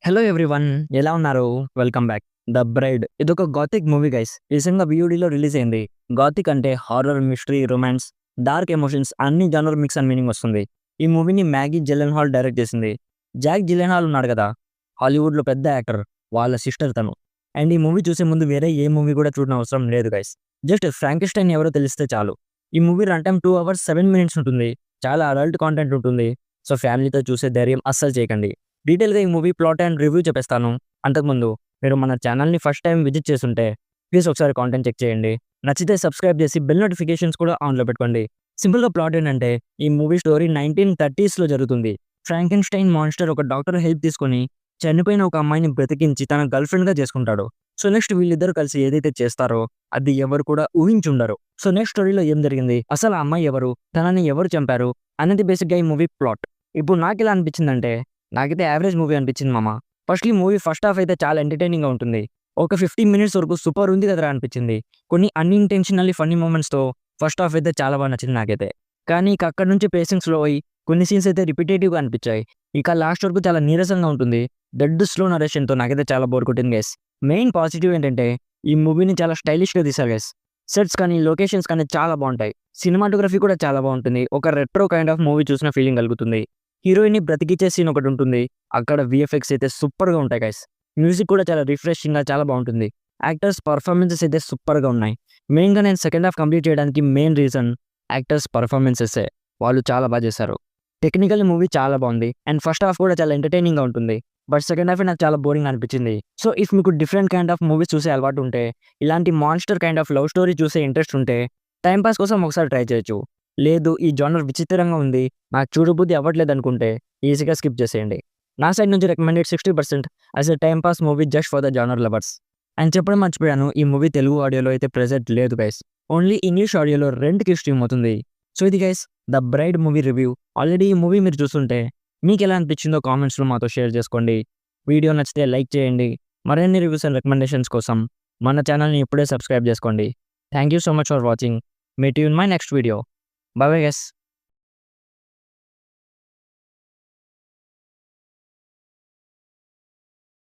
Hello everyone, ఎలా ఉన్నారు? Welcome back. 'The bride' ఇదొక గాథిక్ మూవీ గైస్. రీసెంట్‌గా వీఓడీలో రిలీజ్ అయింది. గాథిక్ అంటే horror, mystery, romance, dark emotions అన్ని జనర్ మిక్స్ అని మీనింగ్ వస్తుంది. ఈ మూవీని మ్యాగీ జిలెన్‌హాల్ డైరెక్ట్ చేసింది. జాక్ జిలెన్‌హాల్ ఉన్నాడు కదా, హాలీవుడ్‌లో పెద్ద యాక్టర్. వాళ్ళ సిస్టర్ తను. అండ్ ఈ మూవీ చూసే ముందు వేరే ఏ మూవీ కూడా చూడనవసరం అవసరం లేదు గైస్. జస్ట్ ఫ్రాంకెన్‌స్టైన్ ఎవరో తెలిస్తే చాలు. ఈ movie run time 2 hours 7 minutes ఉంటుంది. చాలా అడల్ట్ కాంటెంట్ ఉంటుంది. సో ఫ్యామిలీతో చూసే ధైర్యం అస్సలు చేయకండి. డీటెయిల్‌గా ఈ మూవీ ప్లాట్ అండ్ రివ్యూ చెప్పేస్తాను. అంతకుముందు మీరు మన ఛానల్‌ని ఫస్ట్ టైం విజిట్ చేసుంటే ప్లీజ్ ఒకసారి కాంటెంట్ చెక్ చేయండి. నచ్చితే సబ్స్క్రైబ్ చేసి బెల్ నోటిఫికేషన్స్ కూడా ఆన్‌లో పెట్టుకోండి. సింపుల్‌గా ప్లాట్ ఏంటంటే ఈ మూవీ స్టోరీ 1930స్‌లో జరుగుతుంది. ఫ్రాంకెన్‌స్టైన్ మాన్‌స్టర్ ఒక డాక్టర్ హెల్ప్ తీసుకొని చనిపోయిన ఒక అమ్మాయిని బ్రతికించి తన గర్ల్ ఫ్రెండ్‌గా చేసుకుంటాడు. సో నెక్స్ట్ వీళ్ళిద్దరూ కలిసి ఏదైతే చేస్తారో అది ఎవరు కూడా ఊహించుండరు. సో నెక్స్ట్ స్టోరీలో ఏం జరిగింది? అసలు ఆ అమ్మాయి ఎవరు? తనని ఎవరు చంపారు? అనేది బేసిక్‌గా ఈ మూవీ ప్లాట్. ఇప్పుడు నాకెలా అనిపించిందంటే నాకైతే యావరేజ్ మూవీ అనిపించింది మామ. ఫస్ట్‌లీ మూవీ ఫస్ట్ హాఫ్ అయితే చాలా ఎంటర్‌టైనింగ్‌గా ఉంటుంది. ఒక 15 మినిట్స్ వరకు సూపర్ ఉంది కదరా అనిపించింది. కొన్ని అన్‌ఇంటెన్షనల్లీ ఫన్నీ మొమెంట్స్‌తో ఫస్ట్ హాఫ్ అయితే చాలా బాగా నచ్చింది నాకైతే. కానీ ఇక అక్కడి నుంచి పేసింగ్ స్లో అయ్యి కొన్ని సీన్స్ అయితే రిపిటేటివ్‌గా అనిపించాయి. ఇక లాస్ట్ వరకు చాలా నీరసంగా ఉంటుంది. డెడ్ స్లో నరేషన్‌తో నాకైతే చాలా బోర్ కొట్టింది గైస్. మెయిన్ పాజిటివ్ ఏంటంటే ఈ మూవీని చాలా స్టైలిష్‌గా తీశారు గైస్. సెట్స్ కానీ, లొకేషన్స్ కానీ చాలా బావుంటాయి. సినిమాటోగ్రఫీ కూడా చాలా బావుంటుంది. ఒక రెట్రో కైండ్ ఆఫ్ మూవీ చూసిన ఫీలింగ్ కలుగుతుంది. హీరోయిన్‌ని బ్రతికిచ్చే సీన్ ఒకటుంటుంది. అక్కడ వీఎఫ్ఎక్స్ అయితే సూపర్‌గా ఉంటాయి గైస్. మ్యూజిక్ కూడా చాలా రిఫ్రెషింగ్‌గా చాలా బావుంటుంది. యాక్టర్స్ పర్ఫార్మెన్సెస్ అయితే సూపర్‌గా ఉన్నాయి. మెయిన్‌గా నేను సెకండ్ హాఫ్ కంప్లీట్ చేయడానికి మెయిన్ రీజన్ యాక్టర్స్ పర్ఫార్మెన్సెసే. వాళ్ళు చాలా బా చేశారు. టెక్నికల్లీ మూవీ చాలా బావుంది. అండ్ ఫస్ట్ హాఫ్ కూడా చాలా ఎంటర్‌టైనింగ్‌గా ఉంటుంది. బట్ సెకండ్ హాఫే నాకు చాలా బోరింగ్ అనిపించింది. సో ఇఫ్ మీకు డిఫరెంట్ కైండ్ ఆఫ్ మూవీస్ చూసే అలవాటు ఉంటే, ఇలాంటి monster kind of love story చూసే ఇంట్రెస్ట్ ఉంటే టైమ్ పాస్ కోసం ఒకసారి ట్రై చేయొచ్చు. లేదు ఈ జోనర్ విచిత్రంగా ఉంది, నాకు చూడబుద్ధి అవ్వట్లేదనుకుంటే ఈజీగా స్కిప్ చేసేయండి. నా సైడ్ నుంచి recommended 60% as a time pass movie just for the genre lovers. And చెప్పడం మర్చిపోయాను, ఈ మూవీ తెలుగు ఆడియోలో అయితే ప్రెజెంట్ లేదు గైస్. ఓన్లీ ఇంగ్లీష్ ఆడియోలో రెంట్‌కి స్ట్రీమ్ అవుతుంది. సో ఇది guys 'the bride' movie review. Already ఈ మూవీ మీరు చూస్తుంటే మీకెలా అనిపించిందో కామెంట్స్‌లో మాతో షేర్ చేసుకోండి. వీడియో నచ్చితే లైక్ చేయండి. మరిన్ని రివ్యూస్ అండ్ రికమెండేషన్స్ కోసం మన ఛానల్‌ని ఇప్పుడే సబ్స్క్రైబ్ చేసుకోండి. Thank you so much for watching. Meet you in my next video. By bye guys.